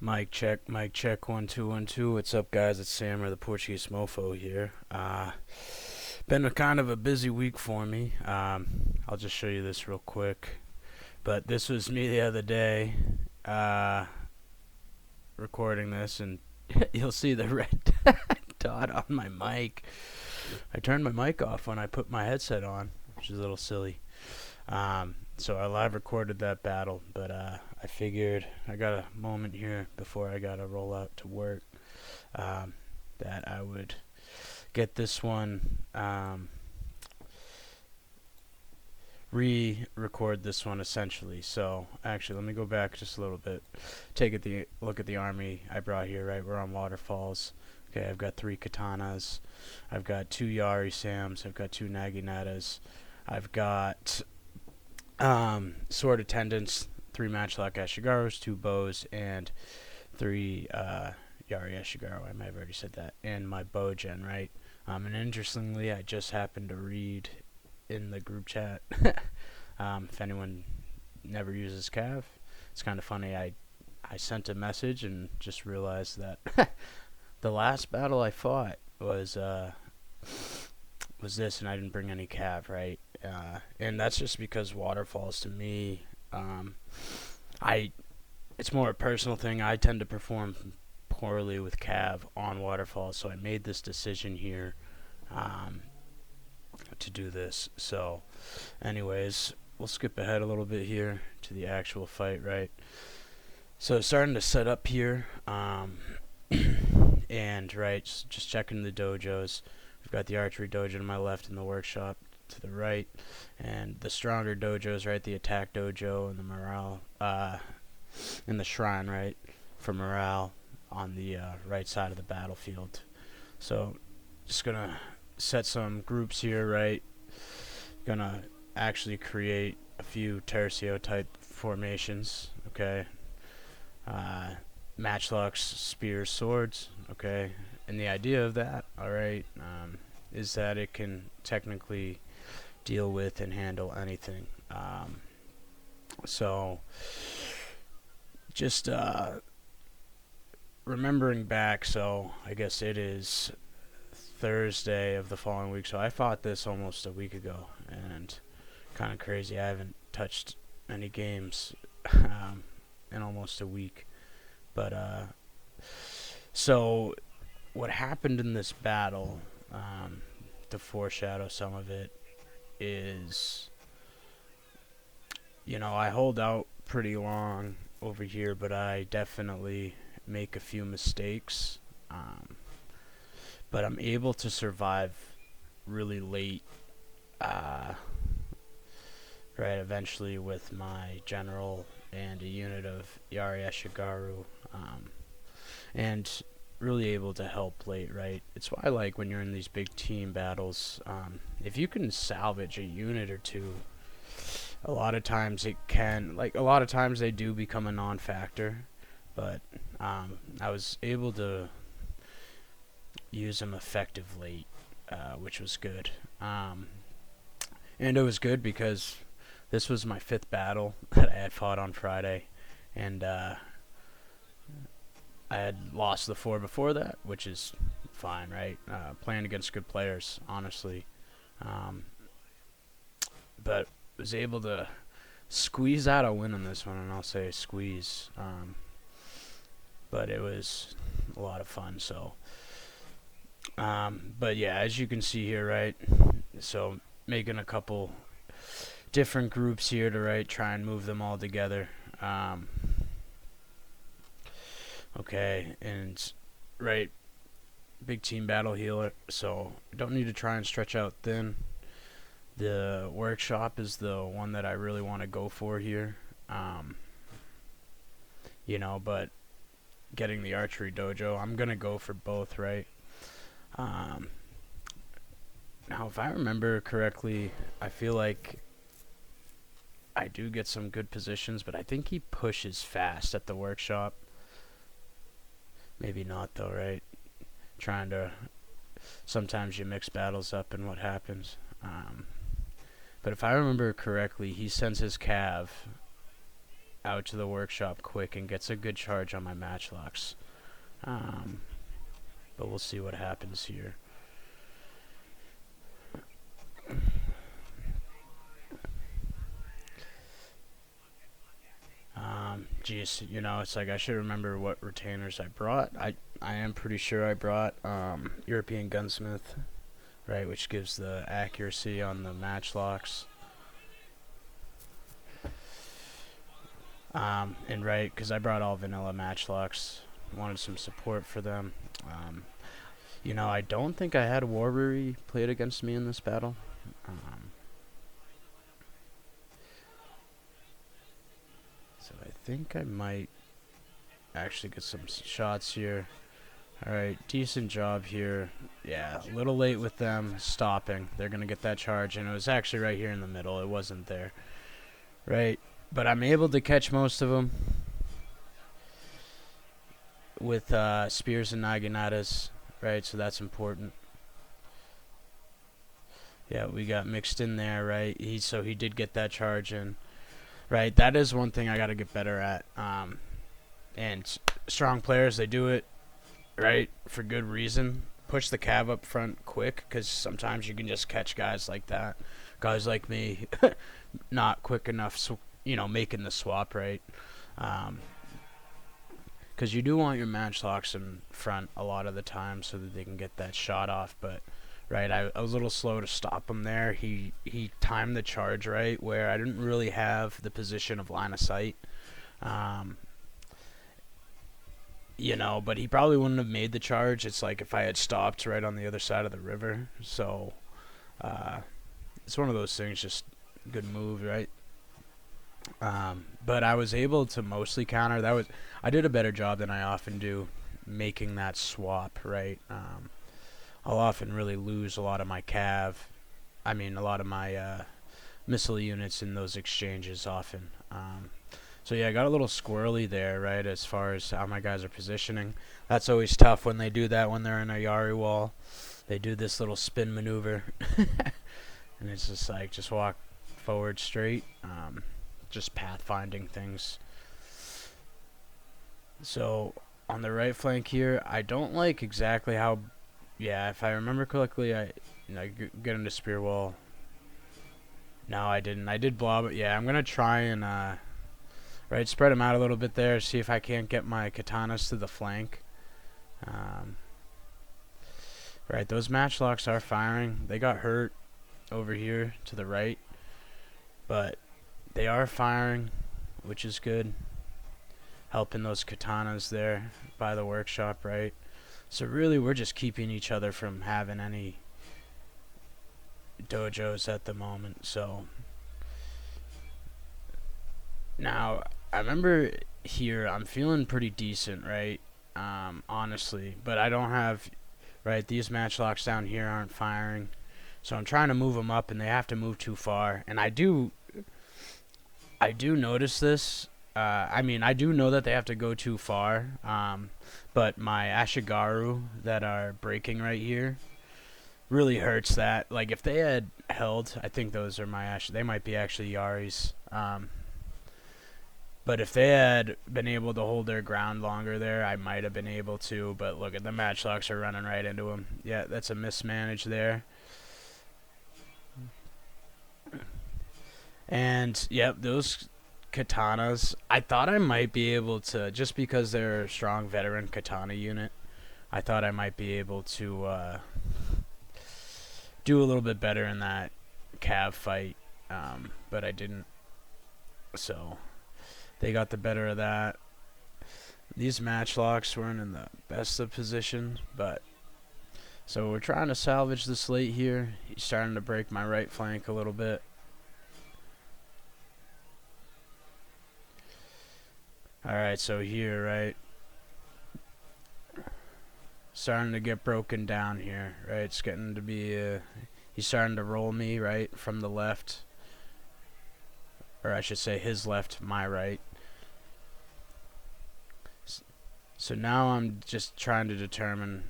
Mic check, 1 2 1 2. What's up, guys? It's Sam, or the Portuguese Mofo here. Been a kind of a busy week for me. I'll just show you this real quick. But this was me the other day, recording this, and you'll see the red dot on my mic. I turned my mic off when I put my headset on, which is a little silly. So I live recorded that battle, but I figured I got a moment here before I gotta roll out to work, that I would get this one, re-record this one essentially. So actually, let me go back just a little bit. Look at the army I brought here. Right, we're on waterfalls. Okay, I've got 3 katanas. I've got 2 Yari Sams. I've got 2 Naginatas. I've got sword attendants, 3 matchlock Ashigarus, 2 bows, and 3 Yari Ashigaru. I might have already said that. And my bow gen, right? And interestingly, I just happened to read in the group chat, if anyone never uses Cav, it's kind of funny. I sent a message and just realized that the last battle I fought was this, and I didn't bring any Cav, right? And that's just because waterfalls to me, it's more a personal thing. I tend to perform poorly with Cav on waterfalls, so I made this decision here to do this. So anyways, we'll skip ahead a little bit here to the actual fight, right? So starting to set up here, and right, just checking the dojos. We've got the archery dojo to my left and the workshop to the right, and the stronger dojos, right, the attack dojo and the morale, and the shrine, right, for morale on the right side of the battlefield. So just gonna set some groups here, right? Gonna actually create a few tercio type formations, okay? Matchlocks, spears, swords, okay? And the idea of that, alright, is that it can technically deal with and handle anything. So just remembering back, so I guess it is Thursday of the following week. So I fought this almost a week ago, and kind of crazy. I haven't touched any games in almost a week. But so what happened in this battle, to foreshadow some of it, is, I hold out pretty long over here, but I definitely make a few mistakes. But I'm able to survive really late, right, eventually with my general and a unit of Yari Ashigaru, and really able to help late, right? It's why I like when you're in these big team battles, if you can salvage a unit or two, a lot of times they do become a non-factor, but I was able to use them effective late, which was good. And it was good because this was my 5th battle that I had fought on Friday, and I had lost the 4 before that, which is fine, right? Playing against good players, honestly. But was able to squeeze out a win on this one, and I'll say squeeze. But it was a lot of fun, so. But yeah, as you can see here, right? So making a couple different groups here to try and move them all together. Okay, and big team battle healer, so don't need to try and stretch out thin. The workshop is the one that I really want to go for here. But getting the archery dojo, I'm gonna go for both, right? Now, if I remember correctly, I feel like I do get some good positions, but I think he pushes fast at the workshop. Maybe not, though, right? Sometimes you mix battles up and what happens. But if I remember correctly, he sends his cav out to the workshop quick and gets a good charge on my matchlocks. But we'll see what happens here. Geez, you know, it's like I should remember what retainers I brought. I am pretty sure I brought European Gunsmith, right, which gives the accuracy on the matchlocks. And right, because I brought all vanilla matchlocks, wanted some support for them. You know, I don't think I had Warbury played against me in this battle. So I think I might actually get some shots here. Alright, decent job here. Yeah, a little late with them stopping. They're going to get that charge, and it was actually right here in the middle. It wasn't there. Right, but I'm able to catch most of them with spears and naginatas, right, so that's important. Yeah, we got mixed in there, right? So he did get that charge in. Right, that is one thing I got to get better at. And strong players, they do it, right, for good reason. Push the cav up front quick, because sometimes you can just catch guys like that. Guys like me, not quick enough, so, you know, making the swap, right? Because you do want your matchlocks in front a lot of the time so that they can get that shot off, but... Right, I was a little slow to stop him there. He timed the charge right, where I didn't really have the position of line of sight. You know, but he probably wouldn't have made the charge. It's like if I had stopped right on the other side of the river. So, it's one of those things, just good move, right? But I was able to mostly counter. I did a better job than I often do making that swap, right? I'll often really lose a lot of my cav. I mean, a lot of my missile units in those exchanges often. So yeah, I got a little squirrely there, right, as far as how my guys are positioning. That's always tough when they do that when they're in a Yari wall. They do this little spin maneuver. And it's just like, just walk forward straight. Just pathfinding things. So, on the right flank here, I don't like exactly how... Yeah, if I remember correctly, I get into spear wall. No, I didn't. I did blob it. Yeah, I'm gonna try and right, spread them out a little bit there. See if I can't get my katanas to the flank. Right, those matchlocks are firing. They got hurt over here to the right, but they are firing, which is good. Helping those katanas there by the workshop, right? So really, we're just keeping each other from having any dojos at the moment. So now, I remember here, I'm feeling pretty decent, right? Honestly, but I don't have, right, these matchlocks down here aren't firing. So I'm trying to move them up, and they have to move too far. And I do notice this. I mean, I do know that they have to go too far, but my Ashigaru that are breaking right here really hurts that. Like, if they had held, I think those are my they might be actually Yari's, but if they had been able to hold their ground longer there, I might have been able to, but look at the matchlocks are running right into them. Yeah, that's a mismanage there. And, yep, those... katanas, I thought I might be able to, just because they're a strong veteran katana unit, I thought I might be able to do a little bit better in that cav fight, but I didn't. So they got the better of that. These matchlocks weren't in the best of position, but so we're trying to salvage this late here. He's starting to break my right flank a little bit. Alright, so here, right, starting to get broken down here, right, it's getting to be, he's starting to roll me, right, from the left, or I should say his left, my right. So now I'm just trying to determine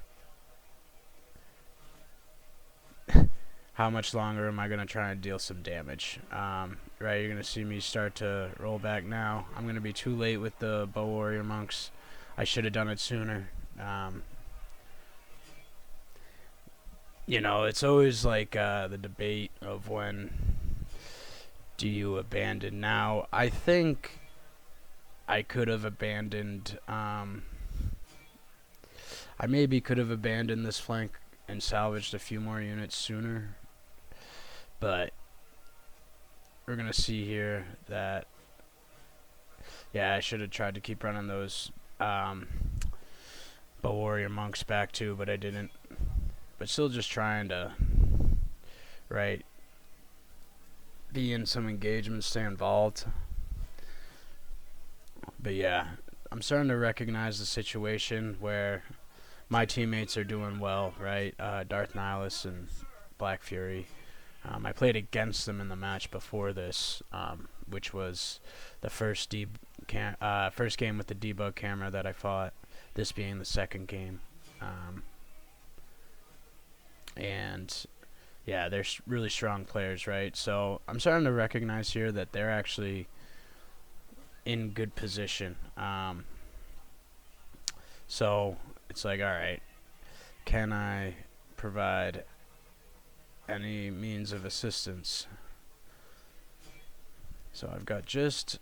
how much longer am I going to try and deal some damage? Right, you're going to see me start to roll back now. I'm going to be too late with the Bow Warrior Monks. I should have done it sooner. You know, it's always like the debate of when do you abandon. Now, I think I could have abandoned, I maybe could have abandoned this flank and salvaged a few more units sooner, but we're going to see here that, yeah, I should have tried to keep running those Bow Warrior Monks back too, but I didn't. But still just trying to, right, be in some engagement, stay involved. But yeah, I'm starting to recognize the situation where my teammates are doing well, right? Darth Nihilus and Black Fury. I played against them in the match before this, which was the first game with the debug camera that I fought, this being the second game. And yeah, they're really strong players, right? So I'm starting to recognize here that they're actually in good position. So it's like, all right, can I provide any means of assistance? So I've got just,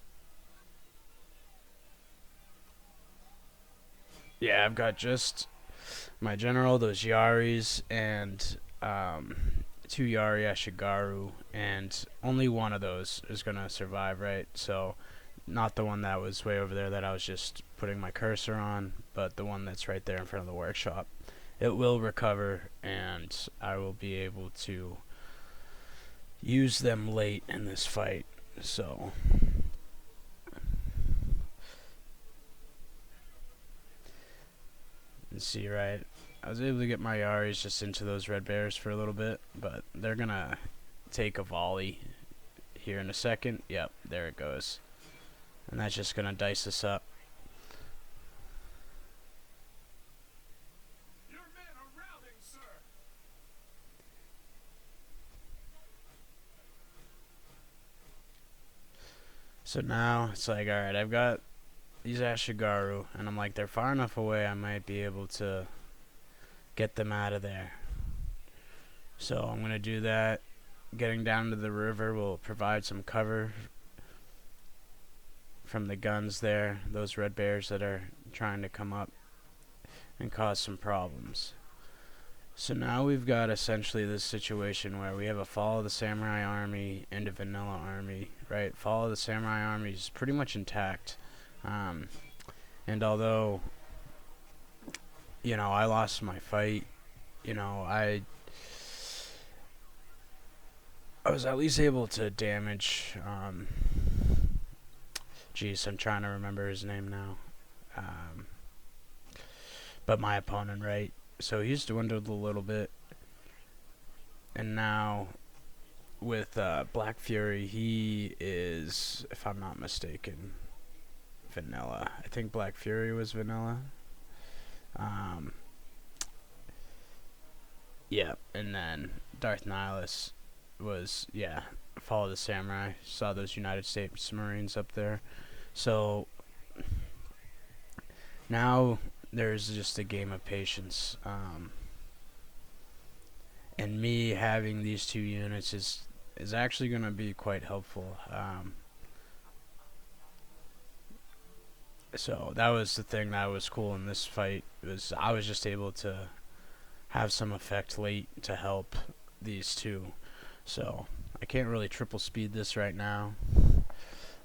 yeah, I've got just my general, those Yaris, and 2 Yari Ashigaru, and only one of those is going to survive, right? So not the one that was way over there that I was just putting my cursor on, but the one that's right there in front of the workshop. It will recover, and I will be able to use them late in this fight. So let's see, right? I was able to get my Yaris just into those red bears for a little bit, but they're gonna take a volley here in a second. Yep, there it goes. And that's just gonna dice us up. Your men are routing, sir. So now it's like, alright, I've got these Ashigaru, and I'm like, they're far enough away I might be able to get them out of there. So I'm going to do that. Getting down to the river will provide some cover from the guns there, those red bears that are trying to come up and cause some problems. So now we've got essentially this situation where we have a Fall of the Samurai army and a vanilla army, right? Fall of the Samurai army is pretty much intact. And although, you know, I lost my fight, you know, I was at least able to damage, geez, I'm trying to remember his name now. But my opponent, right? So he's dwindled a little bit. And now with Black Fury, he is, if I'm not mistaken, vanilla. I think Black Fury was vanilla. Yeah, and then Darth Nihilus was, yeah, Fall of the Samurai. Saw those United States Marines up there. So now there's just a game of patience. And me having these 2 units is actually going to be quite helpful. So that was the thing that was cool in this fight, was I was just able to have some effect late to help these 2. So I can't really triple speed this right now,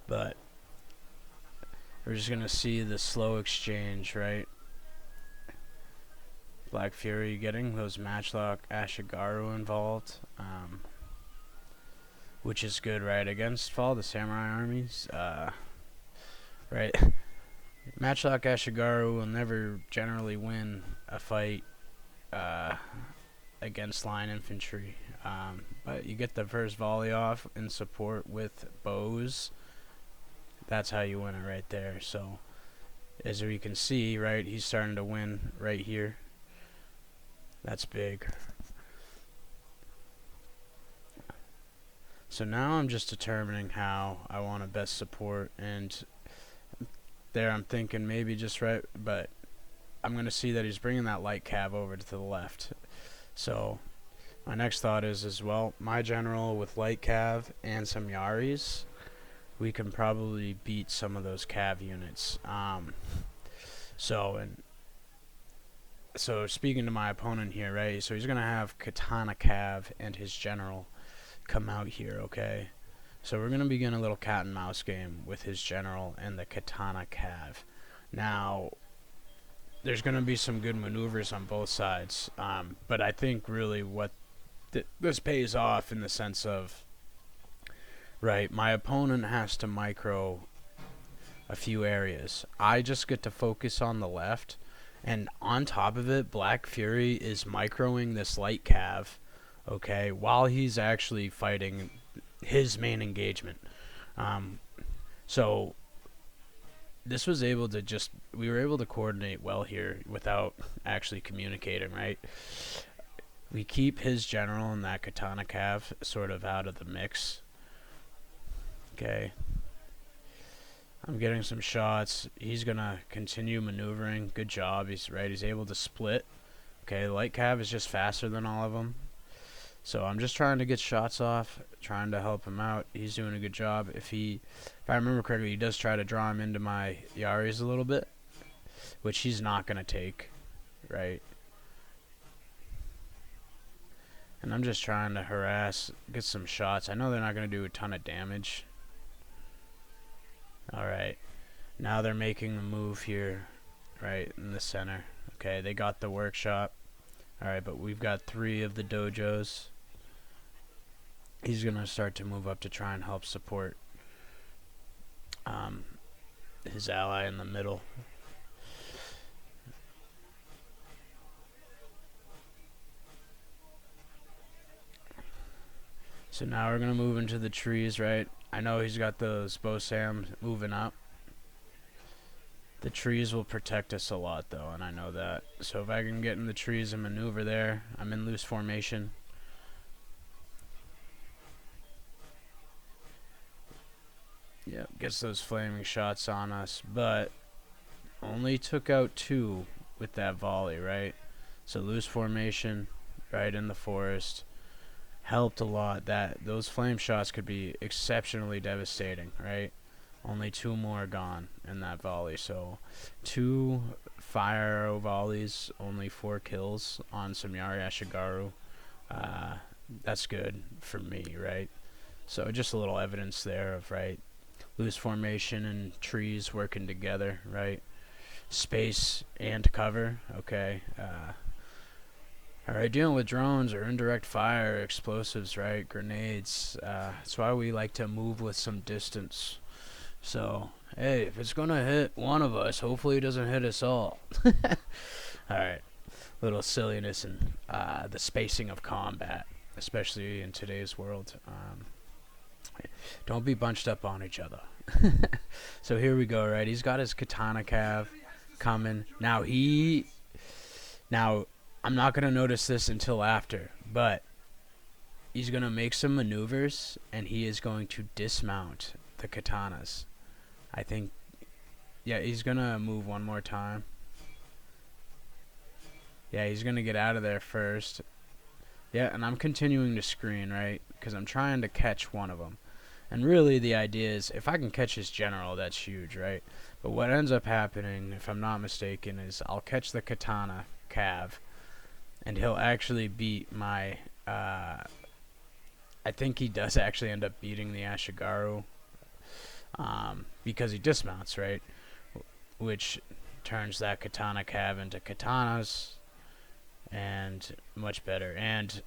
but we're just gonna see the slow exchange, right? Black Fury getting those Matchlock Ashigaru involved, which is good, right? Against Fall of the Samurai armies, right? Matchlock Ashigaru will never generally win a fight against line infantry, but you get the first volley off in support with bows. That's how you win it right there. So as we can see, right, he's starting to win right here. That's big. So now I'm just determining how I want to best support, and there I'm thinking maybe just right, but I'm going to see that he's bringing that light cav over to the left. So my next thought is well, my general with light cav and some Yaris, we can probably beat some of those cav units. So speaking to my opponent here, right? So he's going to have Katana cav and his general come out here, okay? So we're going to begin a little cat and mouse game with his general and the Katana cav. Now, there's going to be some good maneuvers on both sides, but I think really what this pays off in the sense of, right, my opponent has to micro a few areas. I just get to focus on the left, and on top of it, Black Fury is microing this light cav, okay, while he's actually fighting his main engagement. So this was able to we were able to coordinate well here without actually communicating, right? We keep his general and that Katana cav sort of out of the mix. Okay. I'm getting some shots. He's gonna continue maneuvering. Good job. He's able to split. Okay, the light cav is just faster than all of them. So I'm just trying to get shots off, trying to help him out. He's doing a good job. If I remember correctly, he does try to draw him into my Yaris a little bit, which he's not going to take, right? And I'm just trying to harass, get some shots. I know they're not going to do a ton of damage. Alright, now they're making the move here, right, in the center. Okay, they got the workshop. Alright, but we've got 3 of the dojos. He's going to start to move up to try and help support his ally in the middle. So now we're going to move into the trees, right? I know he's got those Bosam moving up. The trees will protect us a lot, though, and I know that. So if I can get in the trees and maneuver there, I'm in loose formation. Yep, gets those flaming shots on us, but only took out 2 with that volley, right? So loose formation, right in the forest, helped a lot. Those flame shots could be exceptionally devastating, right? Only 2 more gone in that volley. So 2 fire arrow volleys, only 4 kills on some Yari Ashigaru. That's good for me, right? So just a little evidence there of, right, loose formation and trees working together, right? Space and cover, okay. Alright, dealing with drones or indirect fire, explosives, right, grenades. That's why we like to move with some distance. So, hey, if it's gonna hit one of us, hopefully it doesn't hit us all. Alright, little silliness in the spacing of combat, especially in today's world. Don't be bunched up on each other. So here we go, right? He's got his Katana cav coming. Now I'm not going to notice this until after, but he's going to make some maneuvers, and he is going to dismount the katanas. I think, yeah, he's going to move one more time. Yeah, he's going to get out of there first. Yeah, and I'm continuing to screen, right? Because I'm trying to catch one of them. And really the idea is, if I can catch his general, that's huge, right? But what ends up happening, if I'm not mistaken, is I'll catch the Katana cav, and he'll actually beat my, I think he does actually end up beating the Ashigaru, because he dismounts, right? Which turns that Katana cav into katanas, and much better. And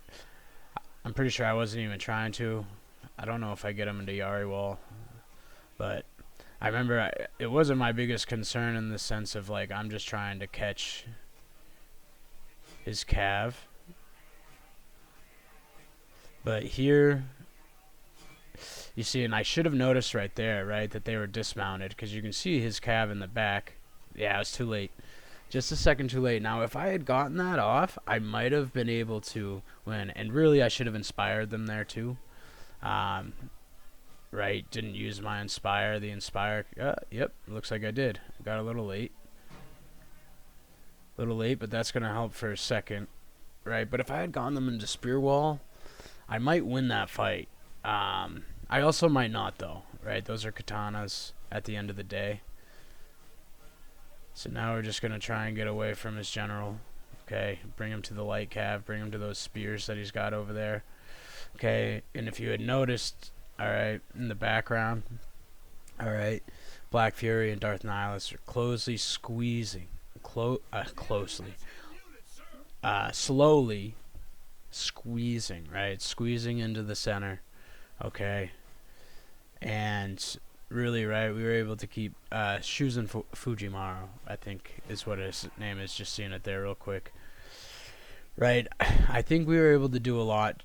I'm pretty sure I wasn't even trying to. I don't know if I get him into Yari wall, but I remember it wasn't my biggest concern in the sense of, like, I'm just trying to catch his cav. But here, you see, and I should have noticed right there, right, that they were dismounted, because you can see his cav in the back. Yeah, it was too late. Just a second too late. Now, if I had gotten that off, I might have been able to win. And really, I should have inspired them there, too. Right, didn't use my Inspire. The Inspire, yep, looks like I did. Got a little late. But that's going to help for a second. Right, but if I had gotten them into Spear Wall, I might win that fight. I also might not, though. Right, those are katanas at the end of the day. So now we're just going to try and get away from his general. Okay, bring him to the light cav, bring him to those spears that he's got over there. Okay, and if you had noticed, alright, in the background, alright, Black Fury and Darth Nihilus are closely squeezing, slowly squeezing, right, squeezing into the center, okay, and really, right, we were able to keep Shuzen Fujimaru, I think is what his name is, just seeing it there real quick. Right, I think we were able to do a lot.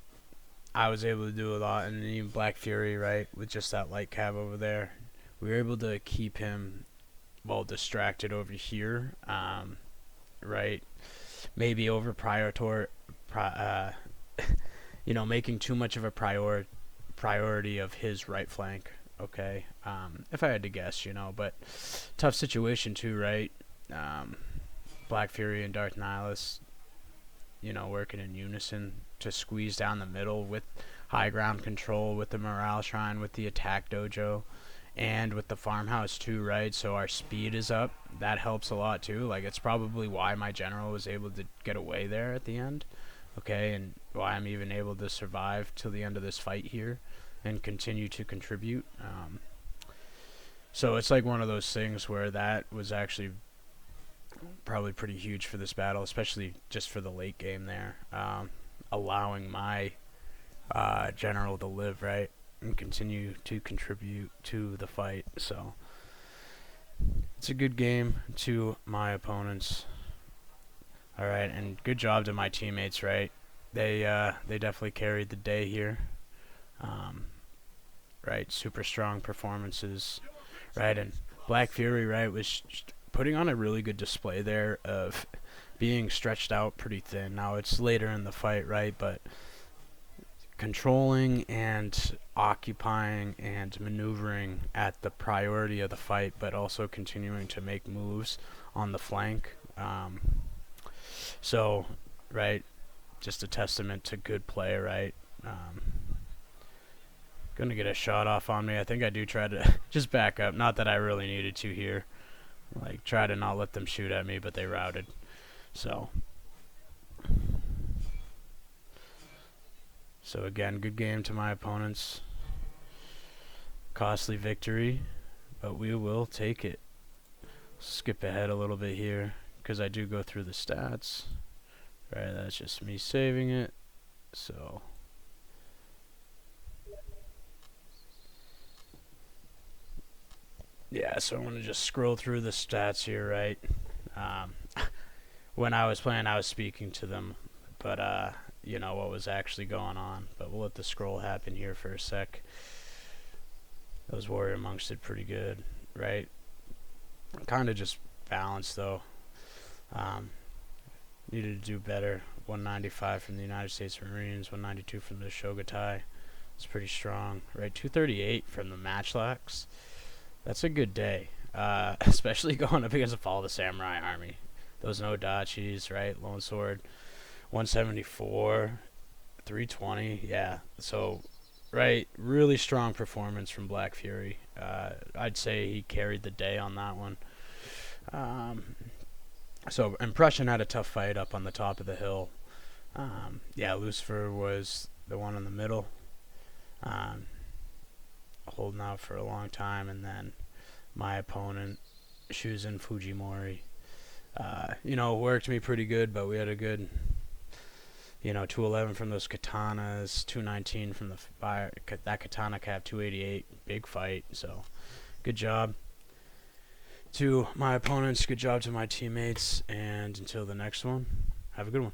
I was able to do a lot, and even Black Fury, right, with just that light cab over there, we were able to keep him, well, distracted over here, right, maybe over making too much of a priority of his right flank. Okay, if I had to guess, but tough situation too, right? Black Fury and Darth Nihilus, working in unison to squeeze down the middle with high ground control, with the morale shrine, with the attack dojo, and with the farmhouse too, right? So our speed is up. That helps a lot too. Like, it's probably why my general was able to get away there at the end, okay, and why I'm even able to survive till the end of this fight here and continue to contribute. So it's like one of those things where that was actually probably pretty huge for this battle, especially just for the late game there, allowing my general to live, right, and continue to contribute to the fight. So it's a good game to my opponents. All right, and good job to my teammates, right? They definitely carried the day here. Right, super strong performances, right, and Black Fury, right, was putting on a really good display there of being stretched out pretty thin. Now it's later in the fight, right, but controlling and occupying and maneuvering at the priority of the fight, but also continuing to make moves on the flank. So, right, just a testament to good play, right? Gonna get a shot off on me. I think I do try to just back up. Not that I really needed to here. Like, try to not let them shoot at me, but they routed. So again, good game to my opponents. Costly victory, but we will take it. Skip ahead a little bit here because I do go through the stats. Right, that's just me saving it. So yeah, so I'm going to just scroll through the stats here, right? When I was playing, I was speaking to them, but, what was actually going on. But we'll let the scroll happen here for a sec. Those Warrior Monks did pretty good, right? Kind of just balanced, though. Needed to do better. 195 from the United States Marines, 192 from the Shogun. It's pretty strong, right? 238 from the Matchlocks. That's a good day, especially going up against a Fall of the Samurai army. Those no-dachis, right? Lone Sword, 174, 320, yeah. So, right, really strong performance from Black Fury. I'd say he carried the day on that one. So, Impression had a tough fight up on the top of the hill. Yeah, Lucifer was the one in the middle. Holding out for a long time, and then my opponent, Shuzen Fujimori, worked me pretty good, but we had a good, 211 from those katanas, 219 from the fire, that katana cap, 288, big fight. So good job to my opponents, good job to my teammates, and until the next one, have a good one.